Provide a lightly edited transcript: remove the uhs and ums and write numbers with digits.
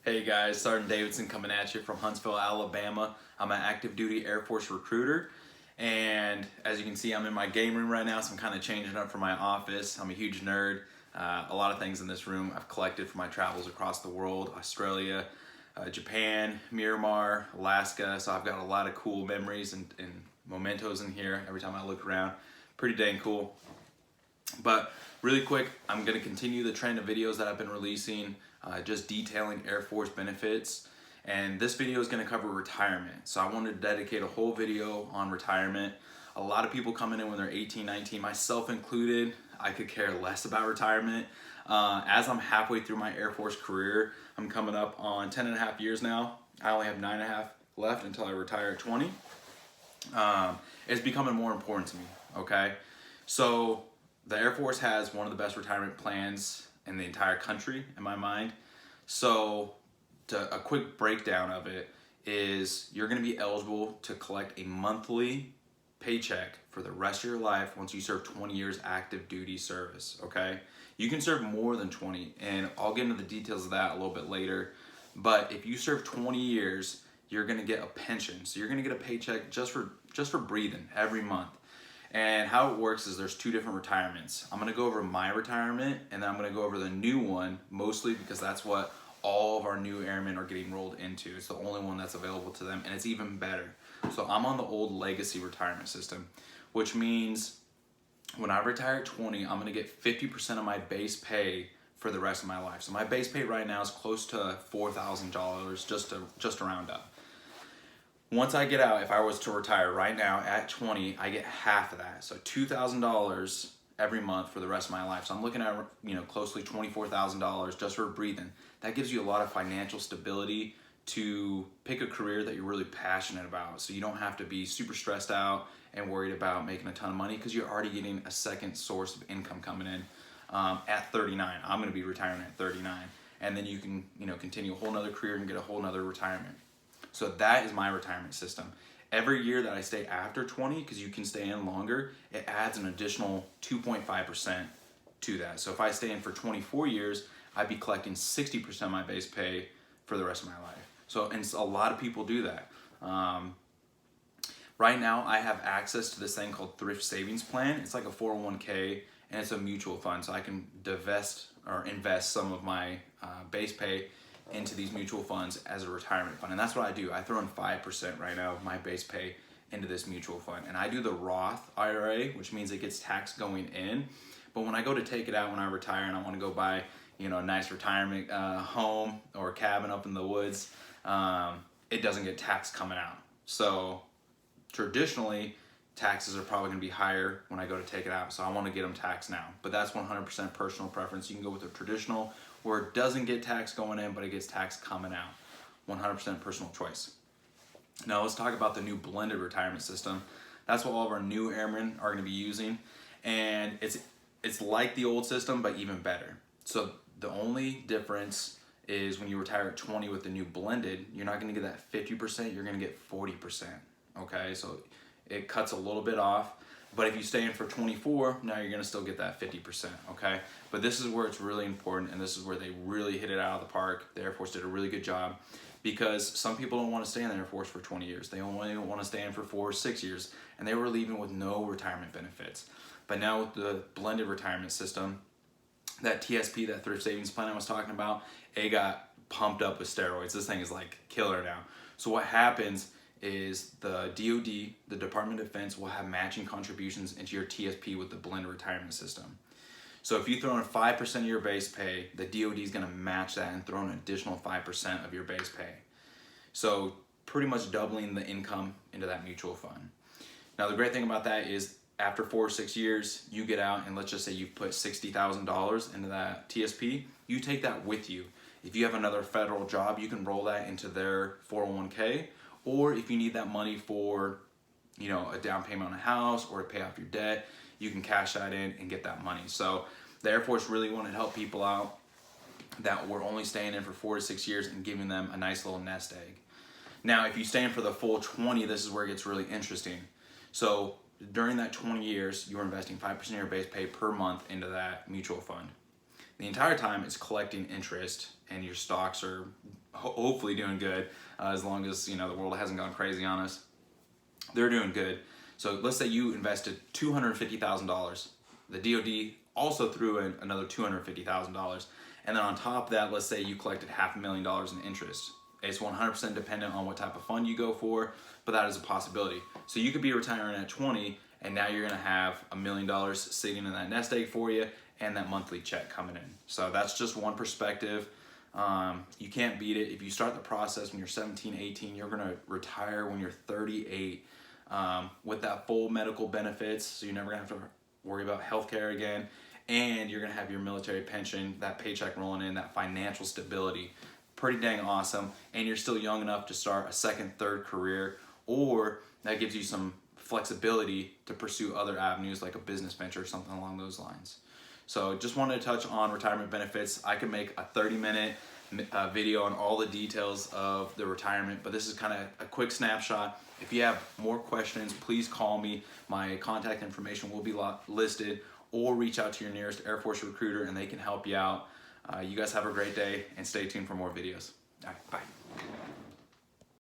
Hey guys, Sergeant Davidson coming at you from Huntsville, Alabama. I'm an active duty Air Force recruiter, and as you can see, I'm in my game room right now, so I'm kind of changing up for my office. I'm a huge nerd. A lot of things in this room I've collected from my travels across the world: Australia, Japan, Myanmar, Alaska. So I've got a lot of cool memories and mementos in here every time I look around. Pretty dang cool. But really quick, I'm going to continue the trend of videos that I've been releasing, just detailing Air Force benefits. And this video is going to cover retirement. So I wanted to dedicate a whole video on retirement. A lot of people coming in when they're 18, 19, myself included. I could care less about retirement. As I'm halfway through my Air Force career, I'm coming up on 10 and a half years now. I only have 9.5 left until I retire at 20. It's becoming more important to me, okay? So the Air Force has one of the best retirement plans in the entire country, in my mind. So a quick breakdown of it is you're going to be eligible to collect a monthly paycheck for the rest of your life once you serve 20 years active duty service, okay? You can serve more than 20, and I'll get into the details of that a little bit later. But if you serve 20 years, you're going to get a pension. So you're going to get a paycheck just for breathing every month. And how it works is there's two different retirements. I'm gonna go over my retirement, and then I'm gonna go over the new one, mostly because that's what all of our new airmen are getting rolled into. It's the only one that's available to them, and it's even better. So I'm on the old legacy retirement system, which means when I retire at 20, I'm gonna get 50% of my base pay for the rest of my life. So my base pay right now is close to $4,000, just to round up. Once I get out, if I was to retire right now at 20, I get half of that. So $2,000 every month for the rest of my life. So I'm looking at, closely $24,000 just for breathing. That gives you a lot of financial stability to pick a career that you're really passionate about. So you don't have to be super stressed out and worried about making a ton of money because you're already getting a second source of income coming in at 39. I'm gonna be retiring at 39. And then you can, continue a whole nother career and get a whole nother retirement. So that is my retirement system. Every year that I stay after 20, because you can stay in longer, it adds an additional 2.5% to that. So if I stay in for 24 years, I'd be collecting 60% of my base pay for the rest of my life. So, and a lot of people do that. Right now, I have access to this thing called Thrift Savings Plan. It's like a 401k, and it's a mutual fund. So I can divest or invest some of my base pay into these mutual funds as a retirement fund. And that's what I do. I throw in 5% right now of my base pay into this mutual fund. And I do the Roth IRA, which means it gets taxed going in. But when I go to take it out when I retire and I want to go buy, a nice retirement home or cabin up in the woods, it doesn't get taxed coming out. So traditionally, taxes are probably going to be higher when I go to take it out. So I want to get them taxed now. But that's 100% personal preference. You can go with the traditional, where it doesn't get taxed going in, but it gets taxed coming out. 100% personal choice. Now let's talk about the new blended retirement system. That's what all of our new airmen are going to be using, and it's like the old system, but even better. So the only difference is when you retire at 20 with the new blended, you're not going to get that 50%. You're going to get 40%. Okay, so it cuts a little bit off. But if you stay in for 24, now you're gonna still get that 50%, okay? But this is where it's really important, and this is where they really hit it out of the park. The Air Force did a really good job, because some people don't wanna stay in the Air Force for 20 years. They only wanna stay in for 4 or 6 years, and they were leaving with no retirement benefits. But now with the blended retirement system, that TSP, that Thrift Savings Plan I was talking about, it got pumped up with steroids. This thing is like killer now. So what happens is the DoD, the Department of Defense, will have matching contributions into your TSP with the blended retirement system. So if you throw in 5% of your base pay, the DoD is going to match that and throw an additional 5% of your base pay. So pretty much doubling the income into that mutual fund. Now the great thing about that is after 4 or 6 years, you get out, and let's just say you've put $60,000 into that TSP, you take that with you. If you have another federal job, you can roll that into their 401k, or if you need that money for, a down payment on a house or to pay off your debt, you can cash that in and get that money. So the Air Force really wanted to help people out that were only staying in for 4 to 6 years and giving them a nice little nest egg. Now, if you stay in for the full 20, this is where it gets really interesting. So during that 20 years, you're investing 5% of your base pay per month into that mutual fund. The entire time it's collecting interest, and your stocks are hopefully doing good, as long as the world hasn't gone crazy on us. They're doing good. So let's say you invested $250,000. The DoD also threw in another $250,000, and then on top of that, let's say you collected $500,000 in interest. It's 100% dependent on what type of fund you go for, but that is a possibility. So you could be retiring at 20, and now you're gonna have $1 million sitting in that nest egg for you, and that monthly check coming in. So that's just one perspective. You can't beat it. If you start the process when you're 17, 18, you're gonna retire when you're 38 with that full medical benefits, so you're never gonna have to worry about healthcare again, and you're gonna have your military pension, that paycheck rolling in, that financial stability. Pretty dang awesome. And you're still young enough to start a second, third career, or that gives you some flexibility to pursue other avenues like a business venture or something along those lines. So just wanted to touch on retirement benefits. I can make a 30-minute video on all the details of the retirement, but this is kind of a quick snapshot. If you have more questions, please call me. My contact information will be listed, or reach out to your nearest Air Force recruiter and they can help you out. You guys have a great day, and stay tuned for more videos. All right, bye.